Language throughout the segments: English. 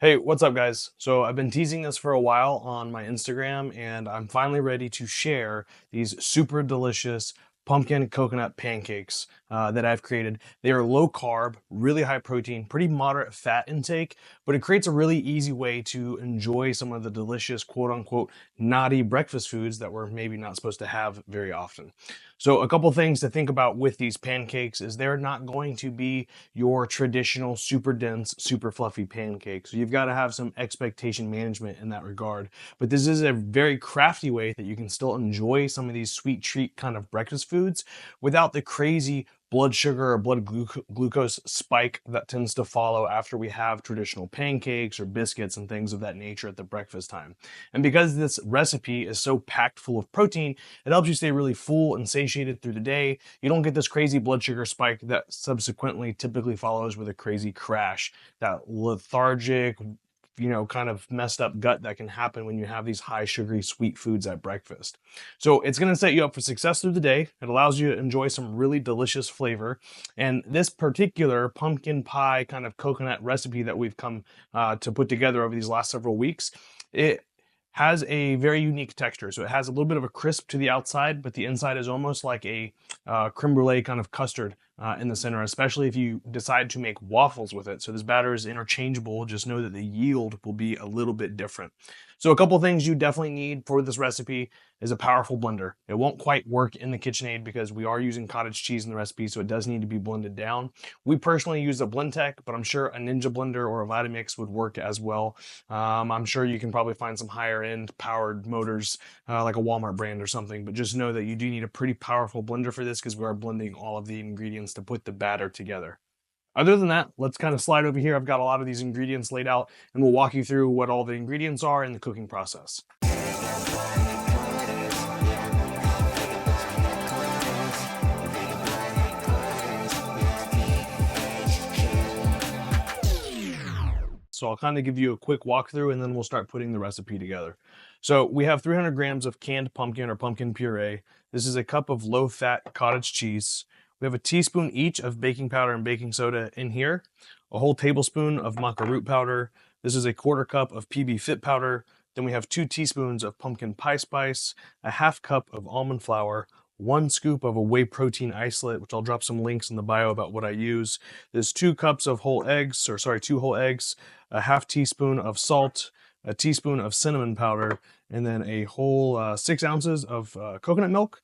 Hey, what's up, guys? So I've been teasing this for a while on my Instagram, and I'm finally ready to share these super delicious pumpkin coconut pancakes that I've created. They are low carb, really high protein, pretty moderate fat intake, but it creates a really easy way to enjoy some of the delicious quote unquote naughty breakfast foods that we're maybe not supposed to have very often. So a couple things to think about with these pancakes is they're not going to be your traditional super dense, super fluffy pancake. So you've got to have some expectation management in that regard. But this is a very crafty way that you can still enjoy some of these sweet treat kind of breakfast foods without the crazy blood sugar or blood glucose spike that tends to follow after we have traditional pancakes or biscuits and things of that nature at the breakfast time. And because this recipe is so packed full of protein, it helps you stay really full and satiated through the day. You don't get this crazy blood sugar spike that subsequently typically follows with a crazy crash, that lethargic, kind of messed up gut that can happen when you have these high sugary sweet foods at breakfast. So it's going to set you up for success through the day. It allows you to enjoy some really delicious flavor. And this particular pumpkin pie kind of coconut recipe that we've come to put together over these last several weeks, it has a very unique texture. So it has a little bit of a crisp to the outside, but the inside is almost like a creme brulee kind of custard in the center, especially if you decide to make waffles with it. So this batter is interchangeable. Just know that the yield will be a little bit different. So a couple things you definitely need for this recipe is a powerful blender. It won't quite work in the KitchenAid because we are using cottage cheese in the recipe, so it does need to be blended down. We personally use a Blendtec, but I'm sure a Ninja blender or a Vitamix would work as well. I'm sure you can probably find some higher end powered motors like a Walmart brand or something, but just know that you do need a pretty powerful blender for this because we are blending all of the ingredients to put the batter together. Other than that, let's kind of slide over here. I've got a lot of these ingredients laid out, and we'll walk you through what all the ingredients are in the cooking process. So I'll kind of give you a quick walkthrough and then we'll start putting the recipe together. So we have 300 grams of canned pumpkin or pumpkin puree. This is a cup of low-fat cottage cheese. We have a teaspoon each of baking powder and baking soda in here, a whole tablespoon of Maca Root powder. This is a quarter cup of PB Fit powder. Then we have 2 teaspoons of pumpkin pie spice, a half cup of almond flour, 1 scoop of a whey protein isolate, which I'll drop some links in the bio about what I use. There's 2 cups of whole eggs, 2 whole eggs, a half teaspoon of salt, a teaspoon of cinnamon powder, and then a whole 6 ounces of coconut milk.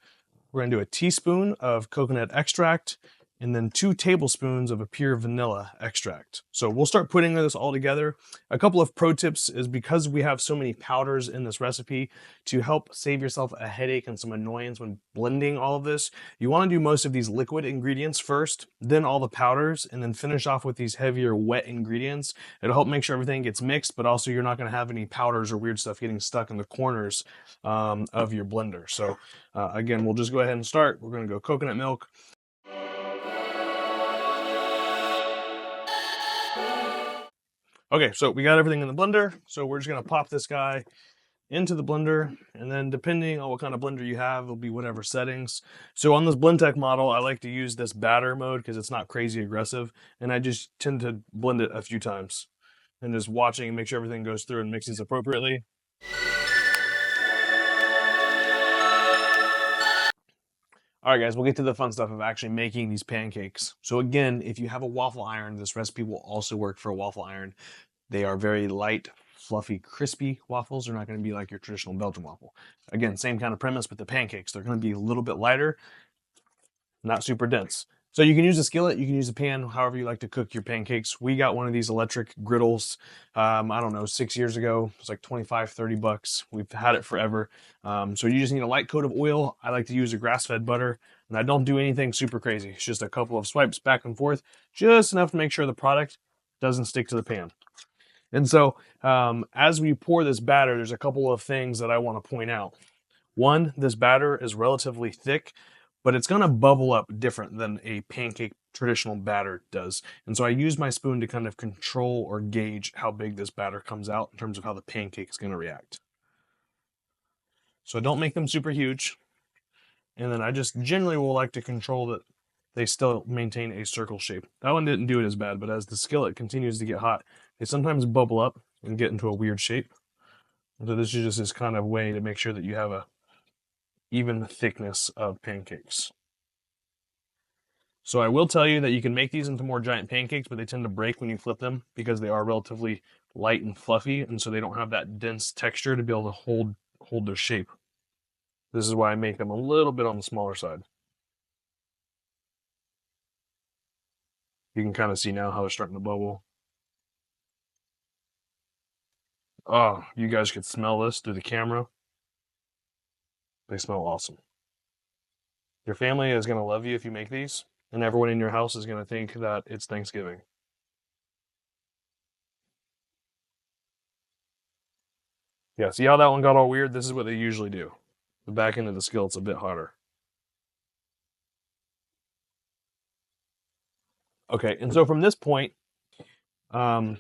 We're going to do a teaspoon of coconut extract and then 2 tablespoons of a pure vanilla extract. So we'll start putting this all together. A couple of pro tips is because we have so many powders in this recipe, to help save yourself a headache and some annoyance when blending all of this, you want to do most of these liquid ingredients first, then all the powders, and then finish off with these heavier wet ingredients. It'll help make sure everything gets mixed, but also you're not going to have any powders or weird stuff getting stuck in the corners of your blender. So again, we'll just go ahead and start. We're going to go coconut milk. Okay, so we got everything in the blender, so we're just gonna pop this guy into the blender, and then depending on what kind of blender you have, it'll be whatever settings. So on this Blendtec model, I like to use this batter mode because it's not crazy aggressive, and I just tend to blend it a few times and just watching and make sure everything goes through and mixes appropriately. All right, guys, we'll get to the fun stuff of actually making these pancakes. So again, if you have a waffle iron, this recipe will also work for a waffle iron. They are very light, fluffy, crispy waffles. They're not going to be like your traditional Belgian waffle. Again, same kind of premise with the pancakes. They're going to be a little bit lighter, not super dense. So you can use a skillet, you can use a pan, however you like to cook your pancakes. We got one of these electric griddles, I don't know, 6 years ago. It was like 25, 30 bucks. We've had it forever. So you just need a light coat of oil. I like to use a grass-fed butter, and I don't do anything super crazy. It's just a couple of swipes back and forth, just enough to make sure the product doesn't stick to the pan. And so as we pour this batter, there's a couple of things that I want to point out. One, this batter is relatively thick, but it's going to bubble up different than a pancake traditional batter does. And so I use my spoon to kind of control or gauge how big this batter comes out in terms of how the pancake is going to react. So don't make them super huge. And then I just generally will like to control that they still maintain a circle shape. That one didn't do it as bad, but as the skillet continues to get hot, they sometimes bubble up. and get into a weird shape. So this is just this kind of way to make sure that you have a even thickness of pancakes. So I will tell you that you can make these into more giant pancakes, but they tend to break when you flip them because they are relatively light and fluffy, and so they don't have that dense texture to be able to hold their shape. This is why I make them a little bit on the smaller side. You can kind of see now how they're starting to bubble. Oh, you guys could smell this through the camera. They smell awesome. Your family is going to love you if you make these, and everyone in your house is going to think that it's Thanksgiving. Yeah, see how that one got all weird? This is what they usually do. The back end of the skillet's a bit hotter. Okay, and so from this point, um,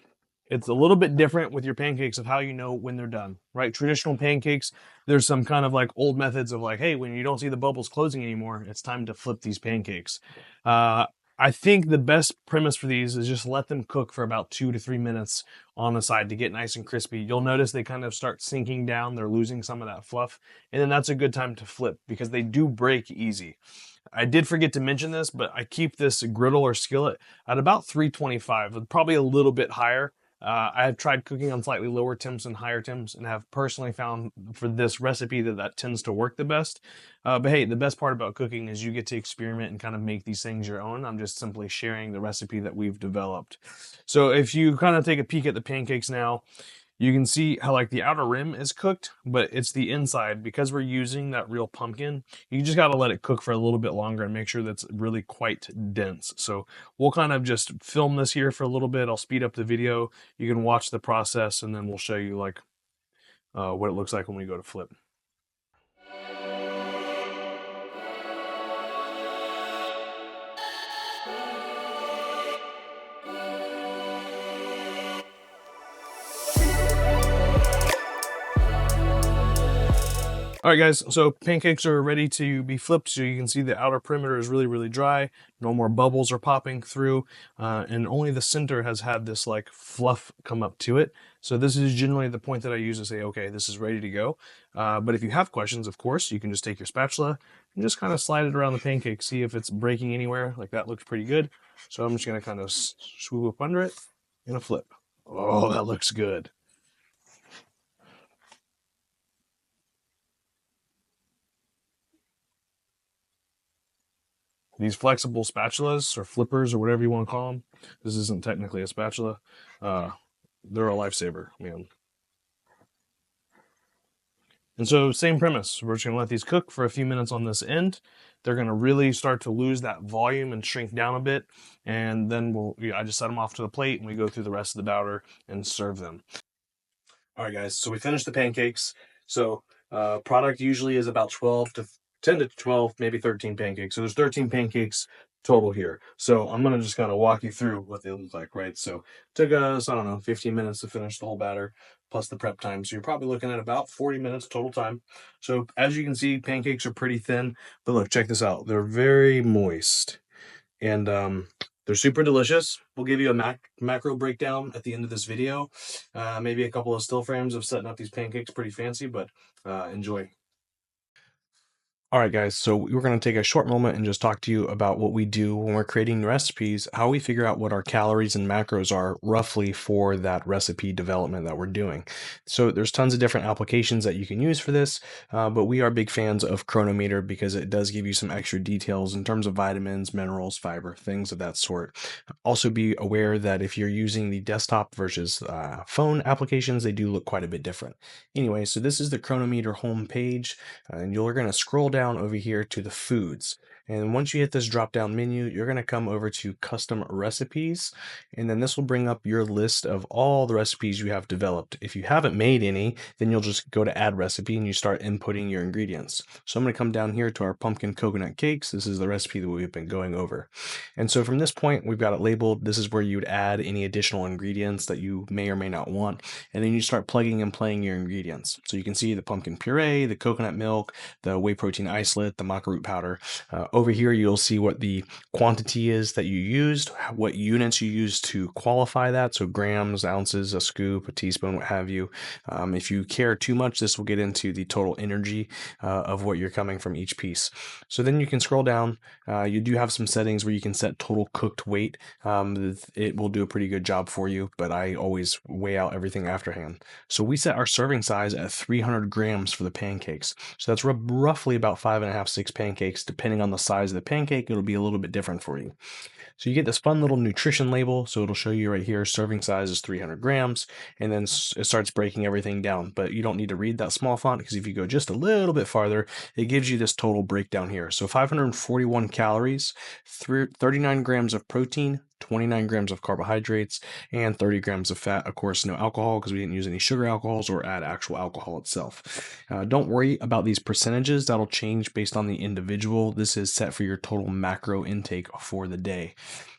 it's a little bit different with your pancakes of how you know when they're done, right? Traditional pancakes, there's some kind of like old methods of like, hey, when you don't see the bubbles closing anymore, it's time to flip these pancakes. I think the best premise for these is just let them cook for about 2 to 3 minutes on the side to get nice and crispy. You'll notice they kind of start sinking down. They're losing some of that fluff. And then that's a good time to flip because they do break easy. I did forget to mention this, but I keep this griddle or skillet at about 325, probably a little bit higher. I have tried cooking on slightly lower temps and higher temps and have personally found for this recipe that tends to work the best. But hey, the best part about cooking is you get to experiment and kind of make these things your own. I'm just simply sharing the recipe that we've developed. So if you kind of take a peek at the pancakes now, you can see how like the outer rim is cooked, but it's the inside. Because we're using that real pumpkin, you just got to let it cook for a little bit longer and make sure that's really quite dense. So we'll kind of just film this here for a little bit. I'll speed up the video. You can watch the process and then we'll show you like what it looks like when we go to flip. All right, guys, so pancakes are ready to be flipped. So you can see the outer perimeter is really, really dry. No more bubbles are popping through. And only the center has had this like fluff come up to it. So this is generally the point that I use to say, okay, this is ready to go. But if you have questions, of course, you can just take your spatula and just kind of slide it around the pancake. See if it's breaking anywhere. Like that looks pretty good. So I'm just going to kind of swoop up under it and a flip. Oh, that looks good. These flexible spatulas or flippers or whatever you want to call them. This isn't technically a spatula. They're a lifesaver, man. And so same premise. We're just going to let these cook for a few minutes on this end. They're going to really start to lose that volume and shrink down a bit. And then I just set them off to the plate and we go through the rest of the batter and serve them. All right, guys. So we finished the pancakes. So product usually is about 10 to 12, maybe 13 pancakes. So there's 13 pancakes total here. So I'm going to just kind of walk you through what they look like, right? So it took us, I don't know, 15 minutes to finish the whole batter plus the prep time. So you're probably looking at about 40 minutes total time. So as you can see, pancakes are pretty thin, but look, check this out. They're very moist and they're super delicious. We'll give you a macro breakdown at the end of this video. Maybe a couple of still frames of setting up these pancakes, pretty fancy, but enjoy. All right, guys, so we're going to take a short moment and just talk to you about what we do when we're creating recipes, how we figure out what our calories and macros are roughly for that recipe development that we're doing. So there's tons of different applications that you can use for this, but we are big fans of Chronometer because it does give you some extra details in terms of vitamins, minerals, fiber, things of that sort. Also be aware that if you're using the desktop versus phone applications, they do look quite a bit different. Anyway, so this is the Chronometer home page, and you're going to scroll down over here to the foods. And once you hit this drop down menu, you're going to come over to custom recipes. And then this will bring up your list of all the recipes you have developed. If you haven't made any, then you'll just go to add recipe and you start inputting your ingredients. So I'm going to come down here to our pumpkin coconut cakes. This is the recipe that we've been going over. And so from this point, we've got it labeled. This is where you would add any additional ingredients that you may or may not want. And then you start plugging and playing your ingredients. So you can see the pumpkin puree, the coconut milk, the whey protein isolate, the maca root powder. Over here, you'll see what the quantity is that you used, what units you used to qualify that. So grams, ounces, a scoop, a teaspoon, what have you. If you care too much, this will get into the total energy of what you're coming from each piece. So then you can scroll down. You do have some settings where you can set total cooked weight. It will do a pretty good job for you, but I always weigh out everything afterhand. So we set our serving size at 300 grams for the pancakes. So that's roughly about 5.5, 6 pancakes, depending on the size of the pancake. It'll be a little bit different for you. So you get this fun little nutrition label. So it'll show you right here, serving size is 300 grams, and then it starts breaking everything down. But you don't need to read that small font, because if you go just a little bit farther, it gives you this total breakdown here. So 541 calories, 39 grams of protein, 29 grams of carbohydrates, and 30 grams of fat. Of course, no alcohol, because we didn't use any sugar alcohols or add actual alcohol itself. Don't worry about these percentages. That'll change based on the individual. This is set for your total macro intake for the day.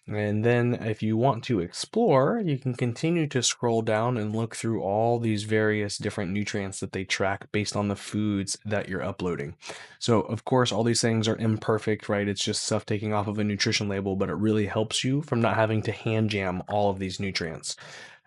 And then if you want to explore, you can continue to scroll down and look through all these various different nutrients that they track based on the foods that you're uploading. So of course, all these things are imperfect, right? It's just stuff taking off of a nutrition label, but it really helps you from not having to hand jam all of these nutrients.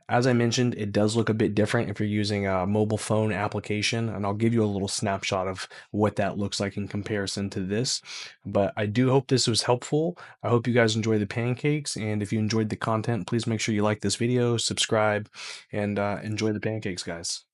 As I mentioned, it does look a bit different if you're using a mobile phone application, and I'll give you a little snapshot of what that looks like in comparison to this. But I do hope this was helpful. I hope you guys enjoy the pancakes, and if you enjoyed the content, please make sure you like this video, subscribe, and enjoy the pancakes, guys.